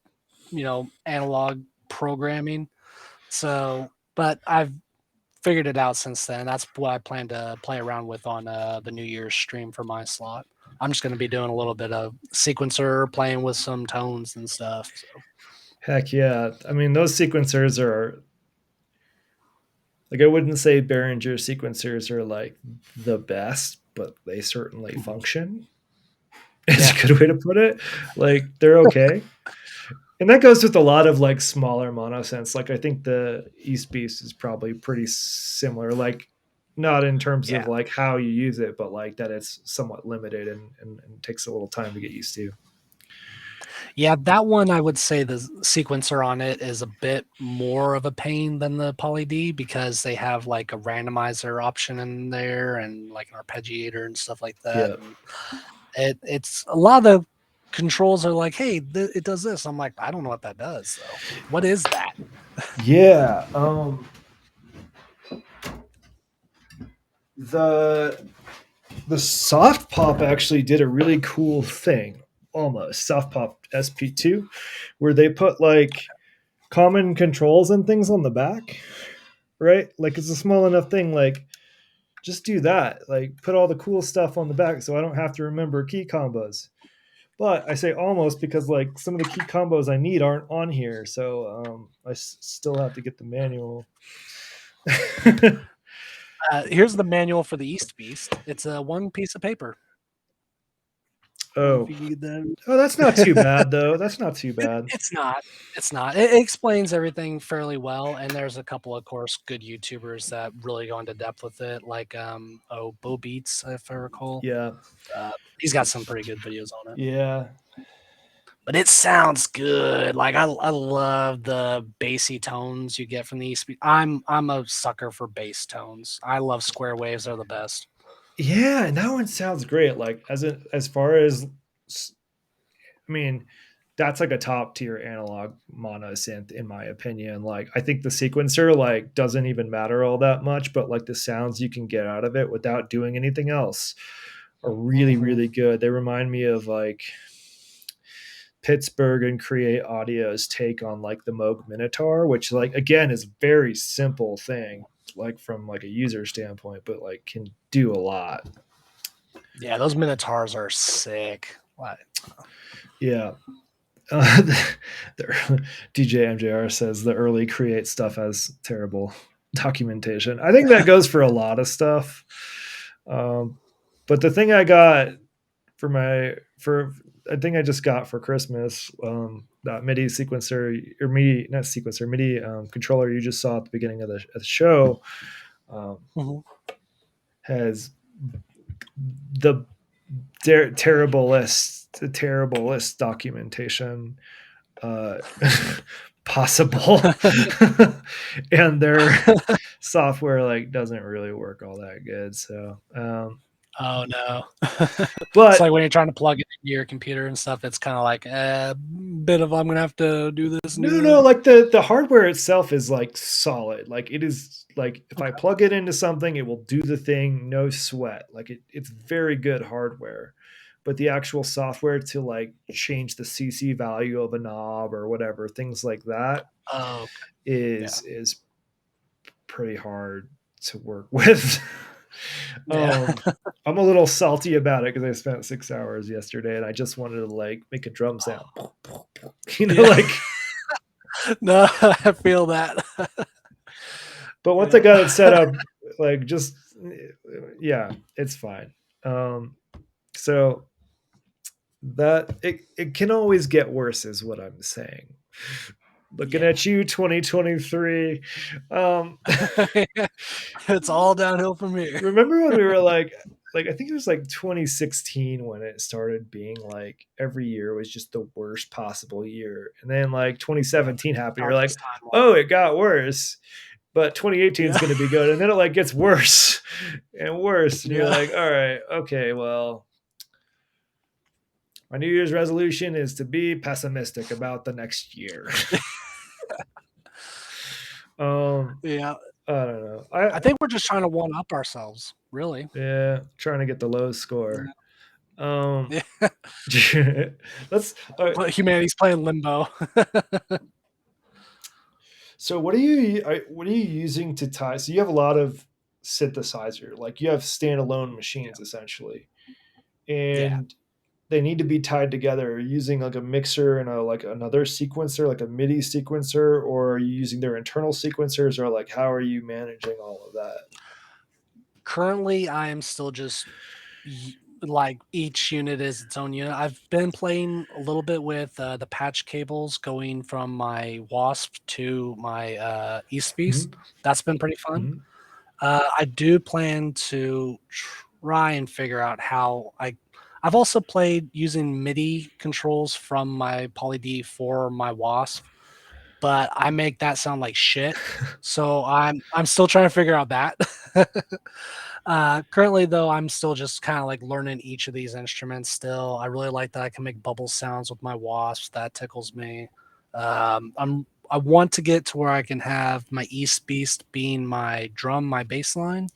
analog programming. So, but I've figured it out since then. That's what I plan to play around with on the New Year's stream for my slot. I'm just going to be doing a little bit of sequencer, playing with some tones and stuff. So. Heck yeah. I mean, those sequencers are like, I wouldn't say Behringer sequencers are like the best, but they certainly function. It's Yeah. a good way to put it. Like, they're okay. And that goes with a lot of like smaller monosynths. Like, I think the East Beast is probably pretty similar. Like, not in terms of Yeah. like how you use it, but like that it's somewhat limited and takes a little time to get used to. Yeah, that one I would say the sequencer on it is a bit more of a pain than the Poly D because they have like a randomizer option in there and like an arpeggiator and stuff like that. Yeah. And it's a lot of the controls are like, hey, it does this. I'm like, I don't know what that does. So what is that? Yeah. The soft pop actually did a really cool thing, almost soft pop SP2, where they put like common controls and things on the back, right? Like it's a small enough thing. Like just do that. Like put all the cool stuff on the back so I don't have to remember key combos. But I say almost because like some of the key combos I need aren't on here, so still have to get the manual. Here's the manual for the East Beast. It's a one piece of paper. I don't know if Oh, you need oh, that's not too that. bad though. That's not too bad. It's not. It's not. It explains everything fairly well, and there's a couple, of course, good YouTubers that really go into depth with it, like Bo Beats, if I recall. Yeah, He's got some pretty good videos on it. yeah, But it sounds good. Like I love the bassy tones you get from the East. I'm a sucker for bass tones. I love square waves; they're the best. yeah. And that one sounds great. Like as far as, I mean, that's like a top tier analog mono synth in my opinion. Like I think the sequencer like doesn't even matter all that much, but like the sounds you can get out of it without doing anything else are really Mm-hmm. really good. They remind me of like Pittsburgh and Create Audio's take on like the Moog Minotaur, which like again is a very simple thing, like from like a user standpoint, but like can do a lot. Yeah, those Minotaurs are sick. What? Yeah. The DJ MJR says the early Create stuff has terrible documentation. I think that goes for a lot of stuff. Um, but the thing I got for I think I just got for Christmas that MIDI sequencer or MIDI not sequencer MIDI controller you just saw at the beginning of the show um, Mhm. has the terriblest documentation uh, possible, and their software like doesn't really work all that good. So, Oh no. It's but like when you're trying to plug it into your computer and stuff, it's kind of like a bit of I'm gonna have to do this and no, do no, that. like the hardware itself is like solid. Like it is like if I Okay. plug it into something, it will do the thing, no sweat. Like it's very good hardware. But the actual software to like change the CC value of a knob or whatever, things like that Oh, okay. Yeah. is pretty hard to work with. Yeah. I'm a little salty about it because I spent 6 hours yesterday and I just wanted to like make a drum sound, Yeah. like. No, I feel that. But once I Yeah. got it set up, like just yeah, it's fine. Um, so that it can always get worse, is what I'm saying. Looking Yeah. at you, 2023. It's all downhill from here. Remember when we were like I think it was like 2016 when it started being like every year was just the worst possible year, and then like Yeah, 2017 happened. You're like, darkest timeline. oh, it got worse, but 2018 is Yeah. going to be good, and then it like gets worse and worse, and you're Yeah. like, all right, okay, well, my New Year's resolution is to be pessimistic about the next year. um, Yeah. I don't know. I think we're just trying to one up ourselves, really. Yeah, trying to get the low score. Um, Yeah. let's. But humanity's playing limbo. So what are you using to tie? So you have a lot of synthesizer, like you have standalone machines essentially, Yeah. and they need to be tied together using like a mixer and a like another sequencer, like a MIDI sequencer, or are you using their internal sequencers, or like how are you managing all of that? Currently, I am still just like each unit is its own unit. I've been playing a little bit with the patch cables going from my Wasp to my East Mm-hmm. Beast. That's been pretty fun. Mm-hmm. I do plan to try and figure out how I. I've also played using MIDI controls from my Poly D for my Wasp, but I make that sound like shit. So I'm still trying to figure out that. Currently, though, I'm still just kind of like learning each of these instruments. Still, I really like that I can make bubble sounds with my wasps. That tickles me. I want to get to where I can have my East Beast being my drum, my bass line,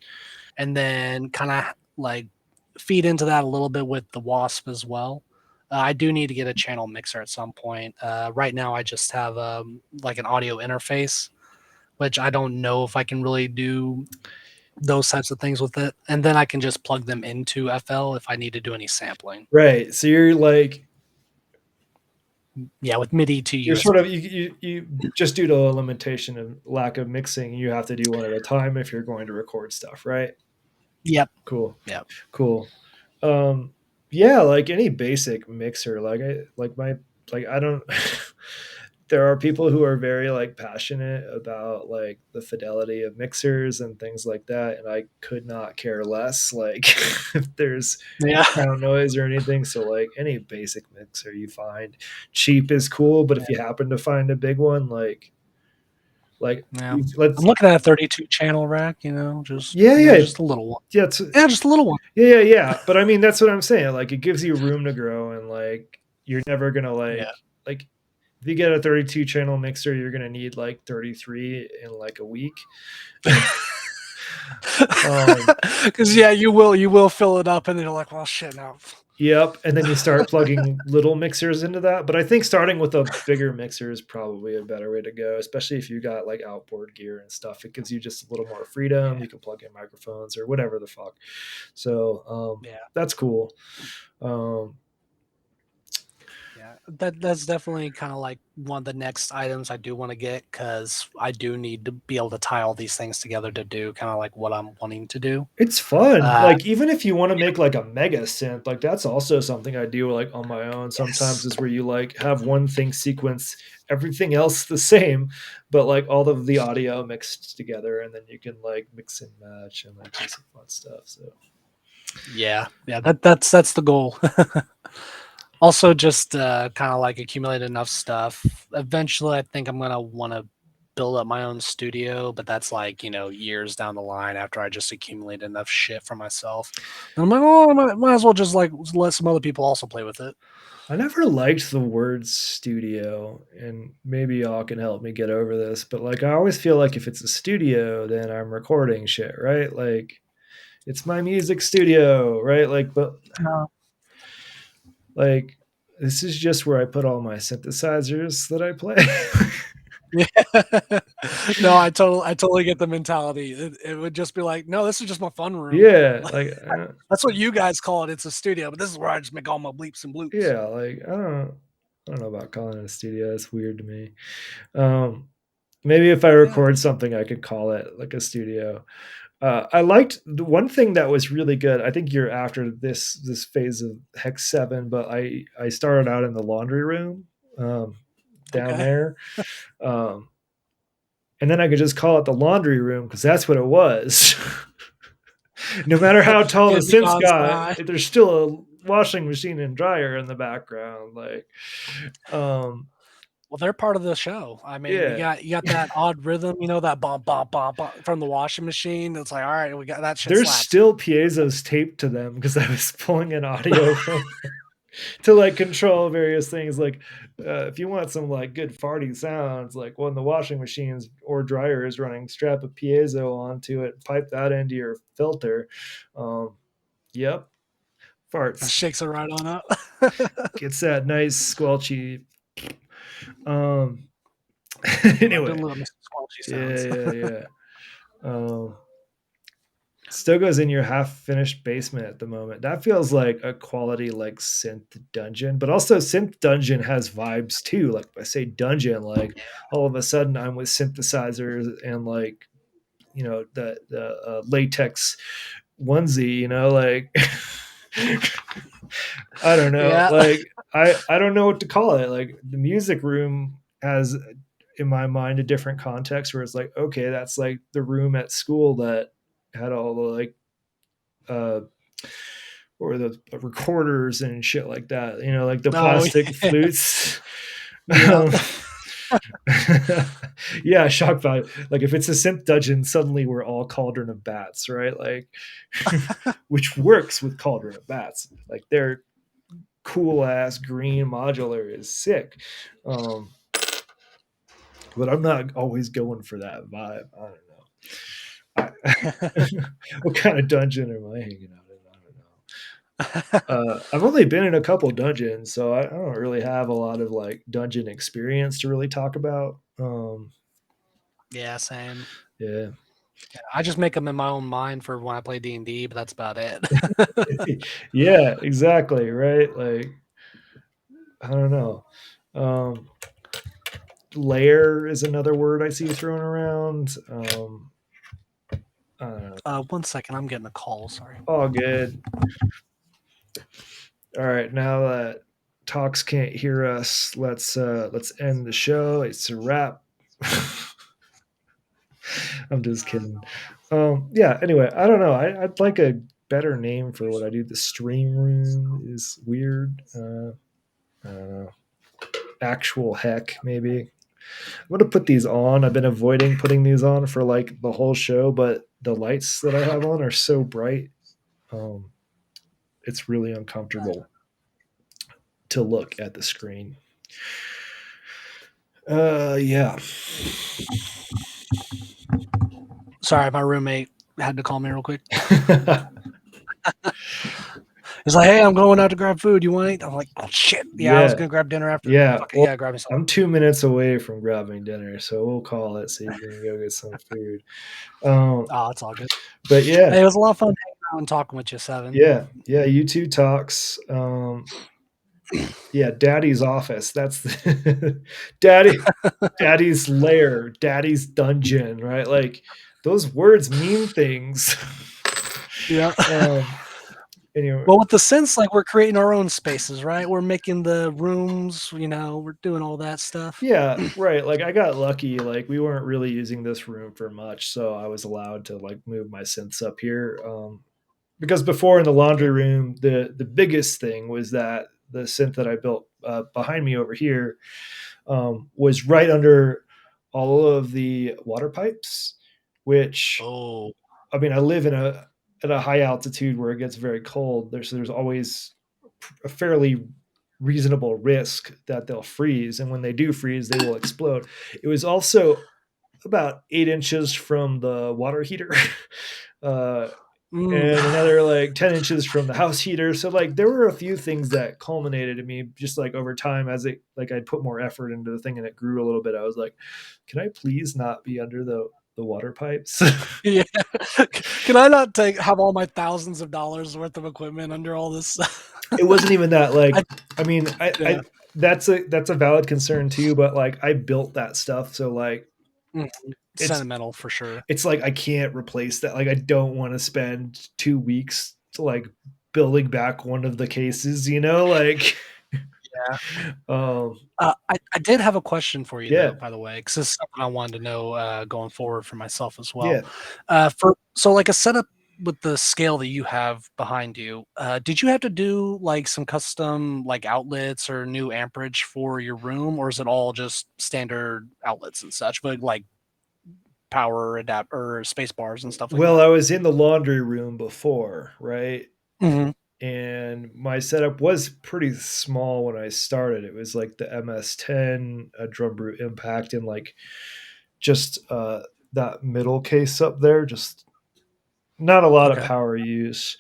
and then kind of like feed into that a little bit with the wasp as well. I do need to get a channel mixer at some point. Right now, I just have like an audio interface, which I don't know if I can really do those types of things with it. And then I can just plug them into FL if I need to do any sampling. Right. So you're like Yeah, with MIDI to you're sort of USB. you just due to a limitation of lack of mixing, you have to do one at a time if you're going to record stuff, right? Yep. Cool. Yep. Cool. Um, yeah, like any basic mixer, like I don't. There are people who are very like passionate about like the fidelity of mixers and things like that, and I could not care less. Like if there's Yeah. background noise or anything, so like any basic mixer you find cheap is cool, but if you happen to find a big one, like Yeah. I'm let's looking at a 32 channel rack, yeah yeah just a little one. yeah Yeah, just a little one. yeah. But I mean, that's what I'm saying. Like, it gives you room to grow, and like, you're never gonna Yeah. like if you get a 32 channel mixer, you're gonna need like 33 in like a week. um, Because yeah, you will fill it up, and then you're like, well, shit now. yep. And then you start plugging little mixers into that. But I think starting with a bigger mixer is probably a better way to go, especially if you got like outboard gear and stuff. It gives you just a little more freedom. Yeah. You can plug in microphones or whatever the fuck. So Yeah. that's cool. Um, Yeah, that's definitely kind of like one of the next items I do want to get because I do need to be able to tie all these things together to do kind of like what I'm wanting to do. It's fun. Uh, Like, even if you wanna make, like, a mega synth, like, that's also something I do, like, on my own sometimes, yes, is where you, like, have one thing sequence, everything else the same, but, like, all of the audio mixed together, and then you can, like, mix and match and, like, do some fun stuff, so yeah, that's the goal. Also, just kind of like accumulate enough stuff. Eventually, I think I'm gonna want to build up my own studio, but that's like years down the line after I just accumulate enough shit for myself. And I'm like, oh, I might as well just like let some other people also play with it. I never liked the word studio, and maybe y'all can help me get over this, but, like, I always feel like if it's a studio, then I'm recording shit, right? Like, it's my music studio, right? Like, but Uh, like, this is just where I put all my synthesizers that I play. Yeah. No, I totally get the mentality. It would just be like, no, this is just my fun room. Yeah, like, That's what you guys call it. It's a studio, but this is where I just make all my bleeps and bloops. yeah, like, I don't know about calling it a studio, it's weird to me. Maybe if I Yeah. record something, I could call it, like, a studio. I liked the one thing that was really good. I think you're after this phase of Hex 7, but I started out in the laundry room, down Okay. there, um, and then I could just call it the laundry room because that's what it was. No matter how tall the Get synths beyond got, high. there's still a washing machine and dryer in the background. Like, um, Well, they're part of the show. I mean, you yeah, got you got that odd rhythm, that bum bum bum bum from the washing machine. It's like, all right, we got that shit there's slaps. still piezos taped to them because I was pulling in audio from to like control various things. Like, if you want some like good farty sounds, like when the washing machines or dryer is running, strap a piezo onto it, pipe that into your filter. Um, yep, That farts. shakes it right on up. Gets that nice squelchy. Um, Hold on, do a anyway, little Mr. Squelchy yeah, sounds. yeah, yeah. Um, still goes in your half finished basement at the moment. That feels like a quality like synth dungeon, but also synth dungeon has vibes too. Like if I say dungeon, like all of a sudden I'm with synthesizers and like the latex onesie, like I don't know, Yeah. like I don't know what to call it. Like the music room has in my mind a different context where it's like, okay, that's like the room at school that had all the like uh or the recorders and shit like that, like the Oh plastic yeah. flutes. Yeah. um, yeah, shock value. Like if it's a synth dungeon, suddenly we're all Cauldron of Bats, right? Like, which works with Cauldron of Bats. Like their cool ass green modular is sick. Um, but I'm not always going for that vibe. I don't know. What kind of dungeon am I hanging out in? I don't know. I've only been in a couple dungeons, so I don't really have a lot of like dungeon experience to really talk about. Yeah, same. Yeah, I just make them in my own mind for when I play D&D, but that's about it. yeah, exactly, right? Like I don't know. Um, layer is another word I see thrown around. I don't know. One second, I'm getting a call. Sorry. All good. All right, now that Talks can't hear us, let's end the show. It's a wrap. I'm just kidding. Yeah. Anyway, I don't know. I'd like a better name for what I do. The stream room is weird. I don't know. Actual heck, maybe. I'm gonna put these on. I've been avoiding putting these on for like the whole show, but the lights that I have on are so bright. Um, it's really uncomfortable to look at the screen. Yeah. Sorry, my roommate had to call me real quick. He's like, "Hey, I'm going out to grab food. You want to eat?" I'm like, "Oh shit, yeah, I was Yeah. gonna grab dinner after. Yeah. Fuck it, Well, yeah, grab me something." I'm 2 minutes away from grabbing dinner, so we'll call it so you can go get some food. Um, Oh, it's all good. but yeah, Hey, it was a lot of fun hanging out and talking with you, Seven. yeah, yeah. You two talks. Yeah, Daddy's office. That's the Daddy's lair, Daddy's dungeon, right? Like those words mean things. Yeah. um, anyway, Well, with the sense, like we're creating our own spaces, right? We're making the rooms. We're doing all that stuff. yeah, right. Like I got lucky. Like we weren't really using this room for much, so I was allowed to like move my synths up here. Because before in the laundry room, the biggest thing was that the synth that I built behind me over here was right under all of the water pipes, which Oh, I mean, I live in a at a high altitude where it gets very cold. There's always a fairly reasonable risk that they'll freeze, and when they do freeze, they will explode. It was also about 8 inches from the water heater. uh, mm. and another like 10 inches from the house heater. So like there were a few things that culminated in me just like over time as it like I'd put more effort into the thing and it grew a little bit. I was like, can I please not be under the water pipes? Yeah. Can I not have all my thousands of dollars worth of equipment under all this stuff? It wasn't even that I, like I mean yeah. I that's a valid concern too, but like I built that stuff so like Mhm. it's Sentimental for sure. it's like I can't replace that. Like I don't want to spend 2 weeks to like building back one of the cases, like Yeah. um I did have a question for you yeah, though, by the way, because this is something I wanted to know going forward for myself as well. yeah. For so like a setup with the scale that you have behind you, did you have to do like some custom like outlets or new amperage for your room, or is it all just standard outlets and such, but like power adapt or space bars and stuff like Well, that? I was in the laundry room before, right? Hmm. And my setup was pretty small when I started. It was like the MS-10, a drum brute impact, and like just that middle case up there, just not a lot of Okay. power use.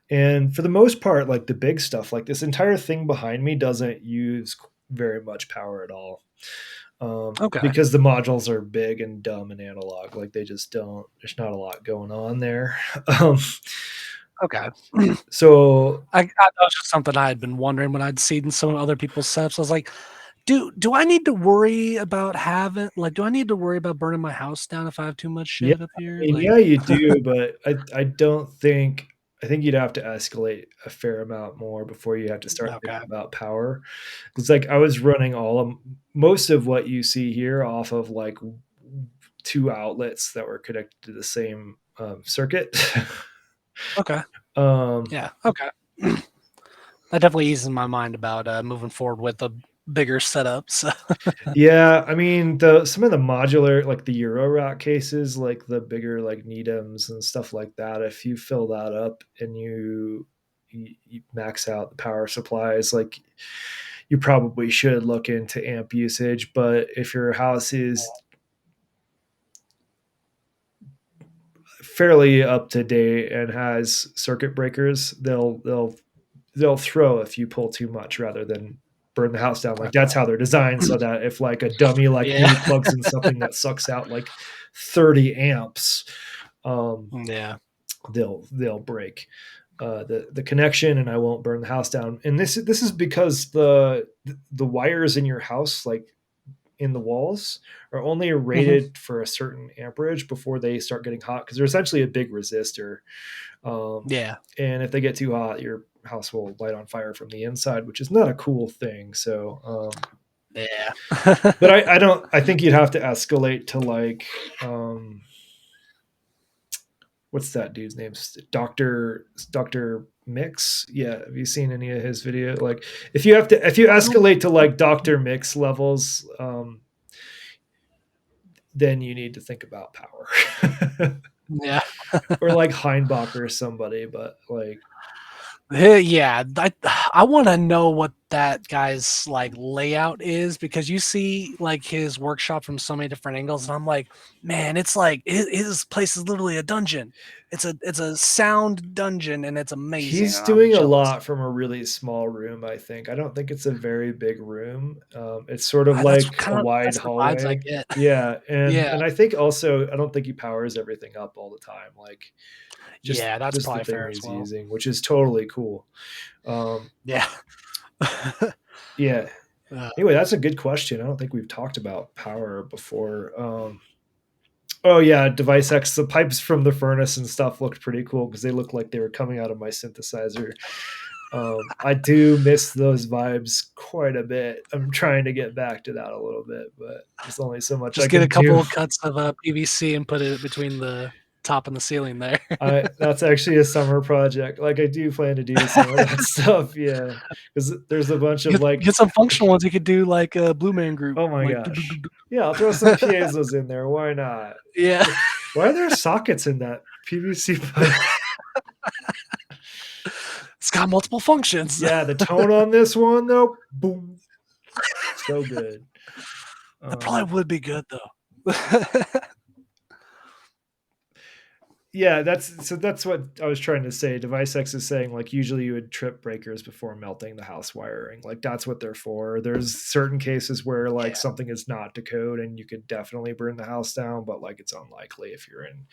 And for the most part, like the big stuff, like this entire thing behind me doesn't use very much power at all. Okay. Because the modules are big and dumb and analog. Like they just don't. There's not a lot going on there. um, Okay. so That was just something I had been wondering when I'd seen some other people's setups. I was like, do I need to worry about having like do I need to worry about burning my house down if I have too much yeah, shit up I here? mean, Like, yeah, you do, but I don't think I think you'd have to escalate a fair amount more before you have to start thinking okay. about power. It's like I was running all of most of what you see here off of like two outlets that were connected to the same circuit. Okay. um, Yeah. Okay. That definitely eases my mind about moving forward with a bigger setup. So Yeah, I mean the some of the modular like the Euro rack cases, like the bigger like Needhams and stuff like that. If you fill that up and you max out the power supplies, like you probably should look into amp usage. But if your house is fairly up to date and has circuit breakers, they'll they'll throw if you pull too much rather than burn the house down. Like that's Okay. how they're designed, so that if like a dummy like Yeah. me plugs in something that sucks out like 30 amps, um, Yeah. they'll break the connection, and I won't burn the house down. And this is because the wires in your house, like in the walls, are only Hmm. rated for a certain amperage before they start getting hot, because they're essentially a big resistor. Um, Yeah. and if they get too hot, your house will light on fire from the inside, which is not a cool thing. So, Yeah. but I don't. I think you'd have to escalate to like, what's that dude's name? Doctor Mix. Yeah, have you seen any of his video? Like, if you I don't. escalate to like Doctor Mix levels, then you need to think about power. Yeah. Or like Heinbach or somebody, but like, Yeah, I want to know what that guy's like layout is, because you see like his workshop from so many different angles, and I'm like, man, it's like his place is literally a dungeon. It's a sound dungeon, and it's amazing. he's And I'm doing a jealous. lot from a really small room. I think. I don't think it's a very big room. It's sort of That's like a wide that's the vibes I hallway. get. Yeah, and Yeah, and I think also I don't think he powers everything up all the time. Like just yeah, that's just the probably thing fair as he's well. using, which is totally cool. Um, Yeah. yeah. uh, Anyway, that's a good question. I don't think we've talked about power before. Oh yeah, Device X. The pipes from the furnace and stuff looked pretty cool because they looked like they were coming out of my synthesizer. I do miss those vibes quite a bit. I'm trying to get back to that a little bit, but there's only so much I just get can a do. couple of cuts of PVC and put it between the top and the ceiling there. I That's actually a summer project. Like I do plan to do some of that stuff, yeah. Because there's a bunch of like, Get some functional ones. You could do like a Blue Man Group, oh my like gosh, yeah, I'll throw some piezos in there. Why not? yeah. Why are there sockets in that PVC pipe? It's got multiple functions. Yeah, the tone on this one though, boom, so good. That Um, probably would be good though. yeah, that's what I was trying to say. Device X is saying like usually you would trip breakers before melting the house wiring. Like that's what they're for. There's certain cases where like Yeah, something is not to code and you could definitely burn the house down, but like it's unlikely if you're in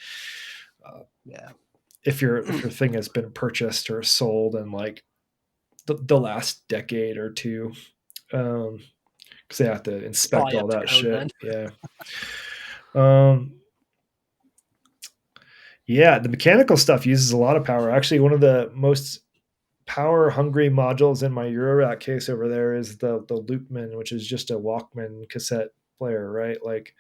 uh, yeah. if your thing has been purchased or sold in like the last decade or two. Because they have to It's inspect probably all up to that code then. shit. Yeah. Um, yeah, the mechanical stuff uses a lot of power. Actually, one of the most power hungry modules in my Eurorack case over there is the Loopman, which is just a Walkman cassette player, right? Like,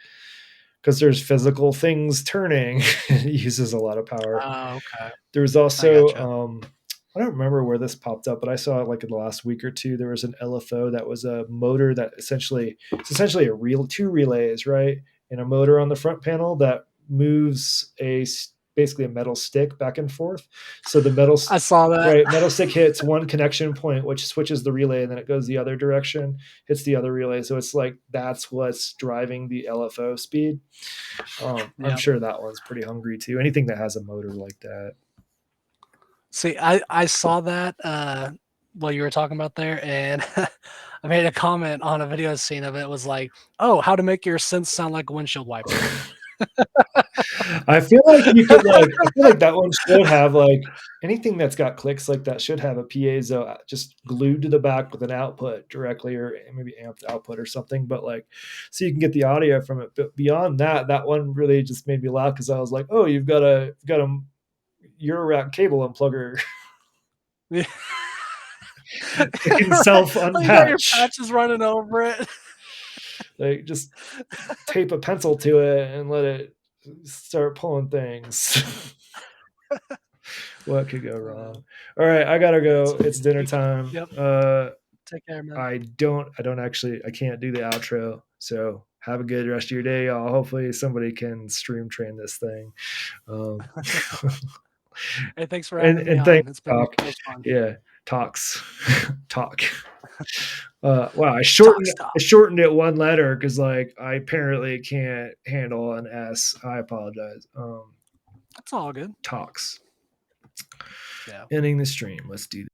because there's physical things turning, it uses a lot of power. Oh, okay. There's I also, gotcha. I don't remember where this popped up, but I saw it like in the last week or two. There was an LFO that was a motor that it's essentially a two relays, right? And a motor on the front panel that moves basically a metal stick back and forth. So the I saw that. right, metal stick hits one connection point, which switches the relay, and then it goes the other direction, hits the other relay. So it's like that's what's driving the LFO speed. I'm Yep. sure that one's pretty hungry too. Anything that has a motor like that. See, I saw that while you were talking about there, and I made a comment on a video scene of it. It was like, "Oh, how to make your synth sound like a windshield wiper." I feel like you could like I feel like that one should have like anything that's got clicks like that should have a piezo just glued to the back with an output directly, or maybe amped output or something, but like so you can get the audio from it. But beyond that, that one really just made me laugh because I was like, oh, you've got a Eurorack cable unplugger. Yeah. It can Right. self Oh, you got your unpatch. patches running over it. Like just tape a pencil to it and let it start pulling things. What could go Uh, wrong? All right, I gotta that's go. funny. It's dinner time. Yep. Take care, man. I can't do the outro. So have a good rest of your day, y'all. Hopefully somebody can stream train this thing. Um, Hey, thanks for and having me and on. thanks, It's been talk. most fun. Yeah, talks, talk. Wow, Talk stop. I shortened it one letter because like I apparently can't handle an S. I apologize. It's all good. Talks. Yeah. Ending the stream. Let's do